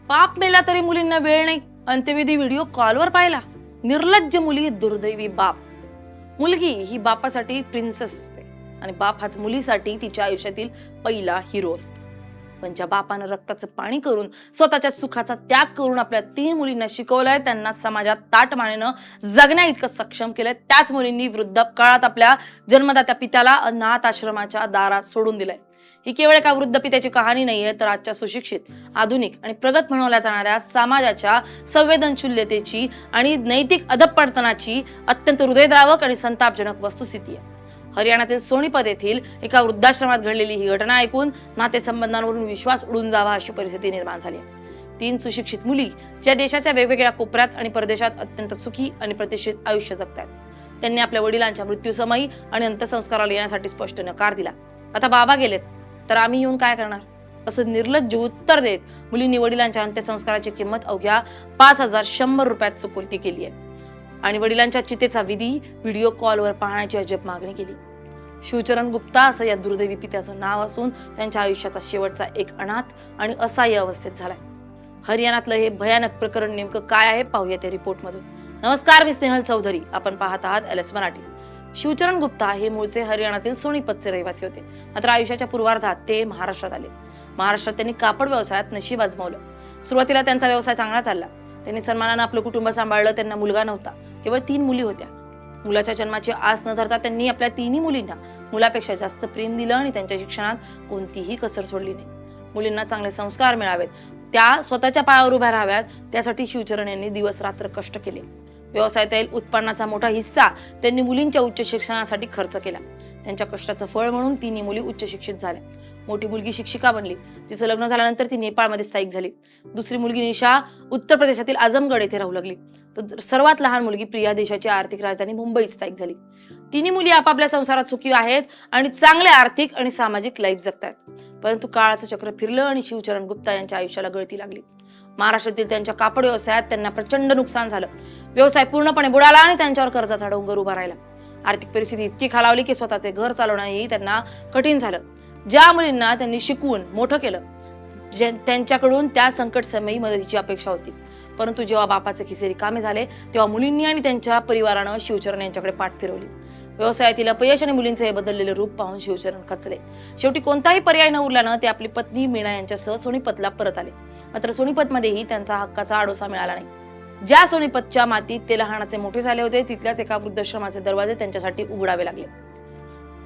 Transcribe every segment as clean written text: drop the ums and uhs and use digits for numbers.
बाप मेला तरी मुलींना वेळ नाही, अंत्यविधी व्हिडिओ कॉलवर पाहिला. निर्लज्ज मुली, दुर्दैवी बाप. मुलगी ही बापासाठी प्रिन्सेस असते आणि बाप हाच मुलीसाठी तिच्या आयुष्यातील पहिला हिरो असतो. पण ज्या बापानं रक्ताचं पाणी करून स्वतःच्या सुखाचा त्याग करून आपल्या 3 मुलींना शिकवलंय, त्यांना समाजात ताटमानेनं जगण्या इतकं सक्षम केलंय, त्याच मुलींनी वृद्धापकाळात आपल्या जन्मदात्या पित्याला अनाथ आश्रमाच्या दारात सोडून दिलंय. ही केवळ एका वृद्ध पित्याची कहाणी नाहीये, तर आजच्या सुशिक्षित, आधुनिक आणि प्रगत म्हणवल्या जाणाऱ्या समाजाच्या संवेदनशीलतेची आणि नैतिक अधपतनाची अत्यंत हृदयद्रावक आणि संतापजनक वस्तुस्थिती आहे. हरियाणातील सोनीपत येथील एका वृद्धाश्रमात घडलेली ही घटना ऐकून नातेसंबंधांवरून विश्वास उडून जावा अशी परिस्थिती निर्माण झाली. 3 सुशिक्षित मुली ज्या देशाच्या वेगवेगळ्या कोपऱ्यात आणि परदेशात अत्यंत सुखी आणि प्रतिष्ठित आयुष्य जगतात, त्यांनी आपल्या वडिलांच्या मृत्यूसमयी आणि अंत्यसंस्काराला येण्यासाठी स्पष्ट नकार दिला. आता बाबा गेलेत तर आम्ही येऊन काय करणार, असं निर्लज्ज उत्तर देत मुलींनी वडिलांच्या अंत्यसंस्काराची किंमत अवघ्या 5100 रुपयात चुकवती केली आहे आणि वडिलांच्या चितेचा विधी व्हिडिओ कॉलवर पाहण्याची अजब मागणी केली. शिवचरण गुप्ता असं या दुर्दैवी पित्याचं नाव असून त्यांच्या आयुष्याचा शेवटचा एक अनाथ आणि असहाय्य अवस्थेत झालाय. हरियाणातलं हे भयानक प्रकरण नेमकं काय आहे पाहूया त्या रिपोर्टमधून. नमस्कार, मी स्नेहल चौधरी. आपण पाहत आहात LS मराठी. शिवचरण गुप्ता हे मूळचे हरियाणातील सोनीपतचे रहिवासी होते. मात्र आयुष्याच्या पूर्वार्धात ते महाराष्ट्रात आले. महाराष्ट्रात त्यांनी कापड व्यवसायात नशीब आजमावलं. सुरुवातीला त्यांचा व्यवसाय चांगला चालला. त्यांनी सन्मानानं आपलं कुटुंब सांभाळलं. त्यांना मुलगा नव्हता, केवळ 3 मुली होत्या. मुलाच्या जन्माची आस न धरता त्यांनी आपल्या 3ही मुलींना मुलापेक्षा जास्त प्रेम दिलं आणि त्यांच्या शिक्षणात कोणतीही कसर सोडली नाही. मुलींना चांगले संस्कार मिळावेत, त्या स्वतःच्या पायावर उभ्या राहाव्यात, त्यासाठी शिवचरण यांनी दिवस रात्र कष्ट केले. व्यवसायातील उत्पन्नाचा मोठा हिस्सा त्यांनी मुलींच्या उच्च शिक्षणासाठी खर्च केला. त्यांच्या कष्टाचं फळ म्हणून 3ही मुली उच्च शिक्षित झाल्या. मोठी मुलगी शिक्षिका बनली, जिचं लग्न झाल्यानंतर ती नेपाळमध्ये स्थायिक झाली. दुसरी मुलगी निशा उत्तर प्रदेशातील आजमगड येथे राहू लागली. तर सर्वात लहान मुलगी प्रिया देशाची आर्थिक राजधानी मुंबईत स्थायिक झाली. 3ही मुली आपापल्या संसारात सुखी आहेत आणि चांगले आर्थिक आणि सामाजिक लाईफ जगतात. परंतु काळाचं चक्र फिरलं आणि शिवचरण गुप्ता यांच्या आयुष्याला गळती लागली. महाराष्ट्रातील त्यांच्या कापड व्यवसायात त्यांना प्रचंड नुकसान झालं. व्यवसाय पूर्णपणे बुडाला आणि त्यांच्यावर कर्जाचा डोंगर उभा राहिला. आर्थिक परिस्थिती इतकी खालावली की स्वतःचे घर चालवणंही त्यांना कठीण झालं. ज्या मुलींना त्यांनी शिकवून मोठं केलं, त्यांच्याकडून त्या संकट समयी मदतीची अपेक्षा होती. परंतु जेव्हा बापाचे खिसे रिकामे झाले, तेव्हा मुलींनी आणि त्यांच्या परिवारानं शिवचरण यांच्याकडे पाठ फिरवली. व्यवसायातील अपयश आणि मुलींचे हे बदललेले रूप पाहून शिवचरण खचले. शेवटी कोणताही पर्याय न उरल्यानं ते आपली पत्नी मीना यांच्यासह सोनीपतला परत आले. मात्र सोनीपतमध्येही त्यांचा हक्काचा आडोसा मिळाला नाही. ज्या सोनीपतच्या मातीत ते लहानाचे मोठे झाले होते, तिथल्याच एका वृद्धाश्रमाचे दरवाजे त्यांच्यासाठी उघडावे लागले.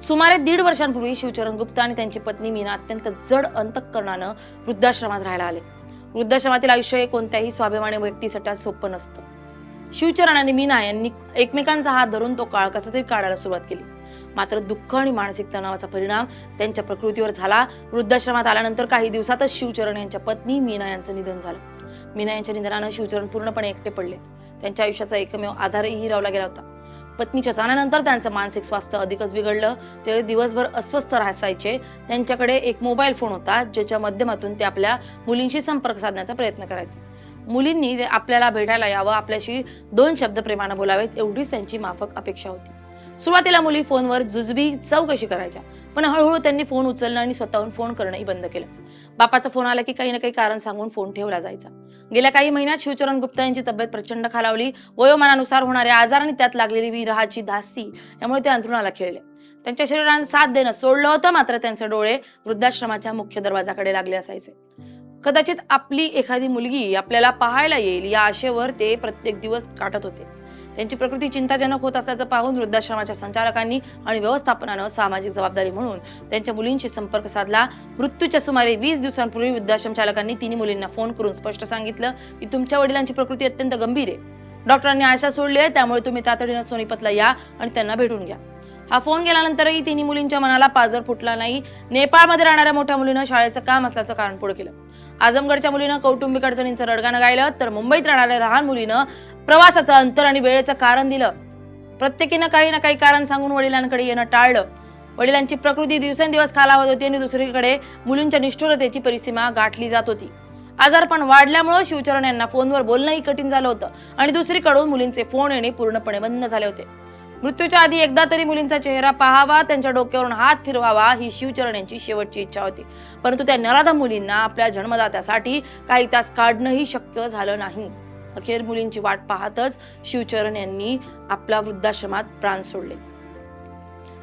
सुमारे 1.5 वर्षांपूर्वी शिवचरण गुप्ता आणि त्यांची पत्नी मीना अत्यंत जड अंतःकरणानं वृद्धाश्रमात राहायला आले. वृद्धाश्रमातील आयुष्य हे कोणत्याही स्वाभिमानी व्यक्तीसाठी सोपं नसतं. शिवचरण आणि मीना यांनी एकमेकांचा हात धरून तो काळ कसा तरी काढायला सुरुवात केली. मात्र दुःख आणि मानसिक तणावाचा परिणाम त्यांच्या प्रकृतीवर झाला. वृद्धाश्रमात आल्यानंतर काही दिवसातच शिवचरण यांच्या पत्नी मीना यांचं निधन झालं. मीना यांच्या निधनानं शिवचरण पूर्णपणे एकटे पडले. त्यांच्या आयुष्याचा एकमेव आधारही हिरावला गेला होता. पत्नीच्या जाण्यानंतर त्यांचं मानसिक स्वास्थ्य अधिकच बिघडलं. ते दिवसभर अस्वस्थ राहायचे. त्यांच्याकडे एक मोबाईल फोन होता, ज्याच्या माध्यमातून ते आपल्या मुलींशी संपर्क साधण्याचा प्रयत्न करायचे. मुलींनी आपल्याला भेटायला यावं, आपल्याशी 2 शब्द प्रेमानं बोलावेत, एवढीच त्यांची माफक अपेक्षा होती. सुरुवातीला मुली फोनवर जुजबी चौकशी करायच्या, पण हळूहळू त्यांनी फोन उचलणं आणि स्वतःहून फोन करणंही बंद केलं. बापाचा फोन आला की काही ना काही कारण सांगून फोन ठेवला जायचा. गेल्या काही महिन्यात शिवचरण गुप्ता यांची तब्येत प्रचंड खालावली. वयोमानानुसार होणारे आजार आणि त्यात लागलेली विरहाची धास्ती यामुळे ते अंथरुणाला खेळले. त्यांच्या शरीराने साथ देणं सोडलं होतं, मात्र त्यांचे डोळे वृद्धाश्रमाच्या मुख्य दरवाजाकडे लागले असायचे. कदाचित आपली एखादी मुलगी आपल्याला पाहायला येईल या आशेवर ते प्रत्येक दिवस काटत होते. त्यांची प्रकृती चिंताजनक होत असल्याचं पाहून वृद्धाश्रमाच्या संचालकांनी आणि व्यवस्थापनानं सामाजिक जबाबदारी म्हणून त्यांच्या मुलींशी संपर्क साधला. मृत्यूच्या सुमारे 20 दिवसांपूर्वी वृद्धाश्रम चालकांनी 3 मुलींना फोन करून स्पष्ट सांगितलं की तुमच्या वडिलांची प्रकृती अत्यंत गंभीर आहे. डॉक्टरांनी आशा सोडली आहे, त्यामुळे तुम्ही तातडीनं सोनीपतला या आणि त्यांना भेटून घ्या. हा फोन गेल्यानंतरही 3 मुलींच्या मनाला पाझर फुटला नाही. नेपाळमध्ये राहणाऱ्या मोठ्या मुलीनं शाळेचं काम असल्याचं कारण पुढे केलं. आजमगडच्या मुलीनं कौटुंबिक अडचणींचं रडगाणं गायलं, तर मुंबईत राहणाऱ्या लहान मुलीनं प्रवासाचं अंतर आणि वेळेचं कारण दिलं. प्रत्येकीनं काही ना काही कारण सांगून वडिलांकडे येणं टाळलं. वडिलांची प्रकृती दिवसेंदिवस खालावत होती आणि दुसरीकडे मुलींच्या निष्ठुरतेची परिसीमा गाठली जात होती. आजारपण वाढल्यामुळे शिवचरण यांना फोनवर बोलणंही कठीण झालं होतं आणि दुसरीकडून मुलींचे फोन येणे पूर्णपणे बंद झाले होते. मृत्यूच्या आधी एकदा तरी मुलींचा चेहरा पाहावा, त्यांच्या डोक्यावरून हात फिरवावा ही शिवचरण यांची शेवटची इच्छा होती. परंतु त्या नराधम मुलींना आपल्या जन्मदात्यासाठी काही तास काढणंही शक्य झालं नाही. अखेर मुलींची वाट पाहतच शिवचरण यांनी आपल्या वृद्धाश्रमात प्राण सोडले.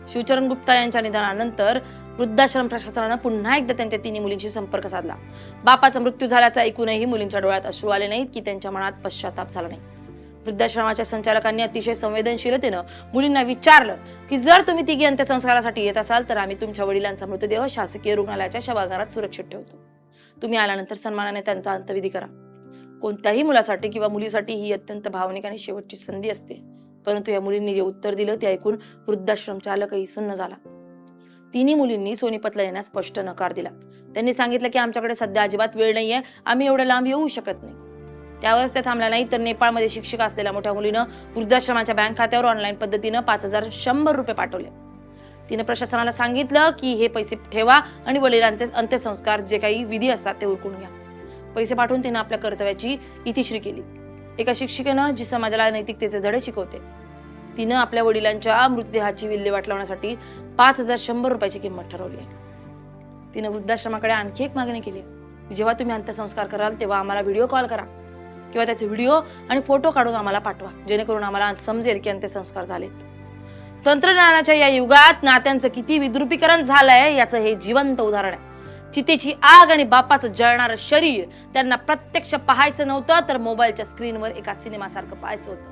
शिवचरण गुप्ता यांच्या निधनानंतर वृद्धाश्रम प्रशासनानं पुन्हा एकदा त्यांच्या तिन्ही मुलींशी संपर्क साधला. बापाचा मृत्यू झाल्याचा ऐकूनही मुलींच्या डोळ्यात अश्रू आले नाहीत की त्यांच्या मनात पश्चाताप झाला नाही. वृद्धाश्रमाच्या संचालकांनी अतिशय संवेदनशीलतेनं मुलींना विचारलं की जर तुम्ही तिघी अंत्यसंस्कारासाठी येत असाल तर आम्ही तुमच्या वडिलांचा मृतदेह शासकीय रुग्णालयाच्या शवागारात सुरक्षित ठेवतो. तुम्ही आल्यानंतर सन्मानाने त्यांचा अंत्यविधी करा. कोणत्याही मुलासाठी किंवा मुलीसाठी ही अत्यंत भावनिक आणि शेवटची संधी असते. परंतु या मुलींनी जे उत्तर दिलं ते ऐकून वृद्धाश्रम चालकही सुन्न झाला. तिन्ही मुलींनी सोनीपतला येण्यास स्पष्ट नकार दिला. त्यांनी सांगितलं की आमच्याकडे सध्या अजिबात वेळ नाहीये, आम्ही एवढ्या लांब येऊ शकत नाही. त्यावरच त्या थांबल्या नाही तर नेपाळमध्ये शिक्षिका असलेल्या मोठ्या मुलीनं वृद्धाश्रमाच्या बँक खात्यावर ऑनलाईन पद्धतीनं 5,100 रुपये पाठवले. तिने प्रशासनाला सांगितलं की हे पैसे ठेवा आणि वडिलांचे अंत्यसंस्कार जे काही विधी असतात ते उरकून घ्या. पैसे पाठवून तिनं आपल्या कर्तव्याची इतिश्री केली. एका शिक्षिकेनं जी समाजाला नैतिकतेचे धडे शिकवते, तिनं आपल्या वडिलांच्या मृतदेहाची विल्हेवाट लावण्यासाठी 5,100 रुपयाची किंमत ठरवली आहे. तिनं वृद्धाश्रमाकडे आणखी एक मागणी केली. जेव्हा तुम्ही अंत्यसंस्कार कराल तेव्हा आम्हाला व्हिडिओ कॉल करा किंवा त्याचे व्हिडिओ आणि फोटो काढून आम्हाला पाठवा, जेणेकरून आम्हाला समजेल की अंत्यसंस्कार झालेत. तंत्रज्ञानाच्या या युगात नात्यांचं किती विद्रुपीकरण झालंय याचं हे जिवंत उदाहरण आहे. चितेची आग आणि बापाचं जळणारं शरीर त्यांना प्रत्यक्ष पाहायचं नव्हतं तर मोबाईलच्या स्क्रीनवर एका सिनेमासारखं पाहायचं होतं.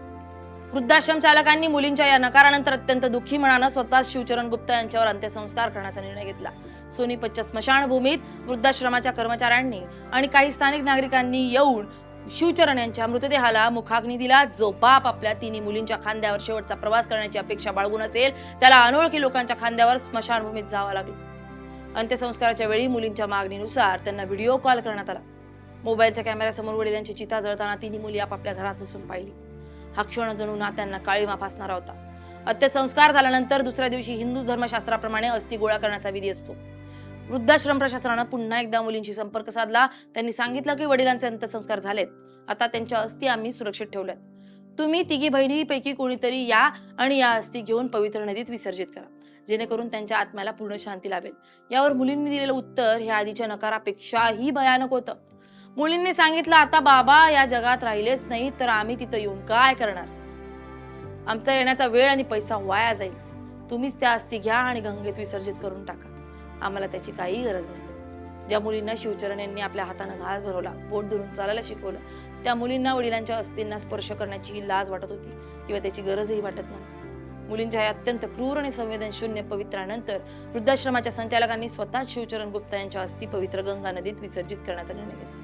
वृद्धाश्रम चालकांनी मुलींच्या या नकारानंतर अत्यंत दुःखी मनानं स्वतः शिवचरण गुप्ता यांच्यावर अंत्यसंस्कार करण्याचा निर्णय घेतला. सोनीपतच्या स्मशानभूमीत वृद्धाश्रमाच्या कर्मचाऱ्यांनी आणि काही स्थानिक नागरिकांनी येऊन शिवचरण यांच्या मृतदेहाला मुखाग्नी दिला. जो बाप आपल्या तिन्ही मुलींच्या खांद्यावर शेवटचा प्रवास करण्याची अपेक्षा बाळगून असेल त्याला अनोळखी लोकांच्या खांद्यावर स्मशानभूमीत जावं लागलं. अंत्यसंस्काराच्या वेळी मुलींच्या मागणीनुसार त्यांना व्हिडिओ कॉल करण्यात आला. मोबाईलच्या कॅमेऱ्यासमोर वडिलांची चिता जळताना तिन्ही मुली आपापल्या घरात बसून पाहिली. हा क्षण जणू नात्यांना काळीमा फासणारा होता. अंत्यसंस्कार झाल्यानंतर दुसऱ्या दिवशी हिंदू धर्मशास्त्राप्रमाणे अस्थि गोळा करण्याचा विधी असतो. वृद्धाश्रम प्रशासनानं पुन्हा एकदा मुलींशी संपर्क साधला. त्यांनी सांगितलं की वडिलांचे अंत्यसंस्कार झालेत, आता त्यांच्या अस्थि आम्ही सुरक्षित ठेवल्यात. तुम्ही तिघी बहिणीपैकी कोणीतरी या आणि या अस्थि घेऊन पवित्र नदीत विसर्जित करा, जेणेकरून त्यांच्या आत्म्याला पूर्ण शांती लाभेल. यावर मुलींनी दिलेलं उत्तर हे आधीच्या नकारापेक्षाही भयानक होतं. मुलींनी सांगितलं, आता बाबा या जगात राहिलेच नाही तर आम्ही तिथं येऊन काय करणार? आमचा येण्याचा वेळ आणि पैसा वाया जाईल. तुम्हीच त्या अस्थि घ्या आणि गंगेत विसर्जित करून टाका, आम्हाला त्याची काही गरज नाही. ज्या मुलींना शिवचरण यांनी आपल्या हातानं घास भरवला, बोट धरून चालायला शिकवलं, त्या मुलींना वडिलांच्या अस्थींना स्पर्श करण्याची लाज वाटत होती किंवा त्याची गरजही वाटत नव्हती. मुलींच्या या अत्यंत क्रूर आणि संवेदनशून्य पवित्रानंतर वृद्धाश्रमाच्या संचालकांनी स्वतः शिवचरण गुप्ता यांच्या अस्थि पवित्र गंगा नदीत विसर्जित करण्याचा निर्णय घेतला.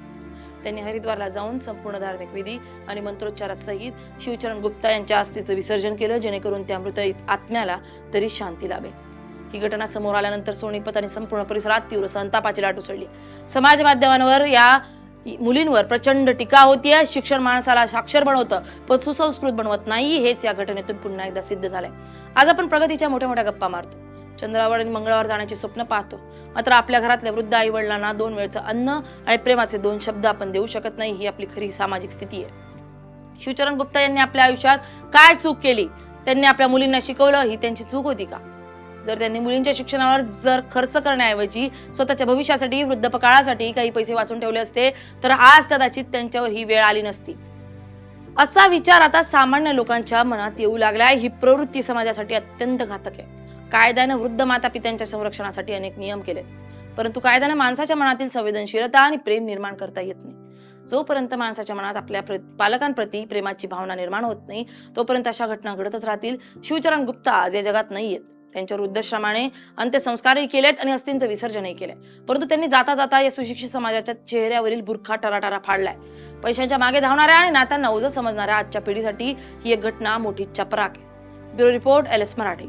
त्यांनी हरिद्वारला जाऊन संपूर्ण धार्मिक विधी आणि मंत्रोच्चारासहित शिवचरण गुप्ता यांच्या अस्थीचं विसर्जन केलं, जेणेकरून त्या मृत आत्म्याला तरी शांती लाभेल. ही घटना समोर आल्यानंतर सोनीपत आणि संपूर्ण परिसरात तीव्र संतापाची लाट उसळली. समाज माध्यमांवर या मुलींवर प्रचंड टीका होतीये. शिक्षण माणसाला साक्षर बनवतं पण सुसंस्कृत बनवत नाही, हेच या घटनेतून पुन्हा एकदा सिद्ध झालंय. आज आपण प्रगतीच्या मोठ्या मोठ्या गप्पा मारतो, चंद्रावर आणि मंगळावर जाण्याची स्वप्न पाहतो, मात्र आपल्या घरातल्या वृद्ध आई वडिलांना 2 वेळचं अन्न आणि प्रेमाचे 2 शब्द आपण देऊ शकत नाही. ही आपली खरी सामाजिक स्थिती आहे. शिवचरण गुप्ता यांनी आपल्या आयुष्यात काय चूक केली? त्यांनी आपल्या मुलींना शिकवलं, ही त्यांची चूक होती का? जर त्यांनी मुलींच्या शिक्षणावर जर खर्च करण्याऐवजी स्वतःच्या भविष्यासाठी, वृद्धपकाळासाठी काही पैसे वाचून ठेवले असते तर आज कदाचित त्यांच्यावर ही वेळ आली नसती. असा विचार आता सामान्य लोकांच्या मनात येऊ लागलाय. ही प्रवृत्ती समाजासाठी अत्यंत घातक आहे. कायद्यानं वृद्ध माता पित्यांच्या संरक्षणासाठी अनेक नियम केलेत, परंतु कायद्यानं माणसाच्या मनातील संवेदनशीलता आणि प्रेम निर्माण करता येत नाही. जोपर्यंत माणसाच्या मनात आपल्या पालकांप्रती प्रेमाची भावना निर्माण होत नाही तोपर्यंत अशा घटना घडतच राहतील. शिवचरण गुप्ता आज या जगात नाहीयेत. त्यांच्या वृद्धाश्रमाने अंत्यसंस्कारही केलेत आणि अस्थींचं विसर्जनही केलंय, परंतु त्यांनी जाता जाता या सुशिक्षित समाजाच्या चेहऱ्यावरील बुरखा टराटरा फाडलाय. पैशांच्या मागे धावणाऱ्या आणि नात्यांना ओझं समजणाऱ्या आजच्या पिढीसाठी ही एक घटना मोठी चपराक आहे. Bureau report, LS Marathi.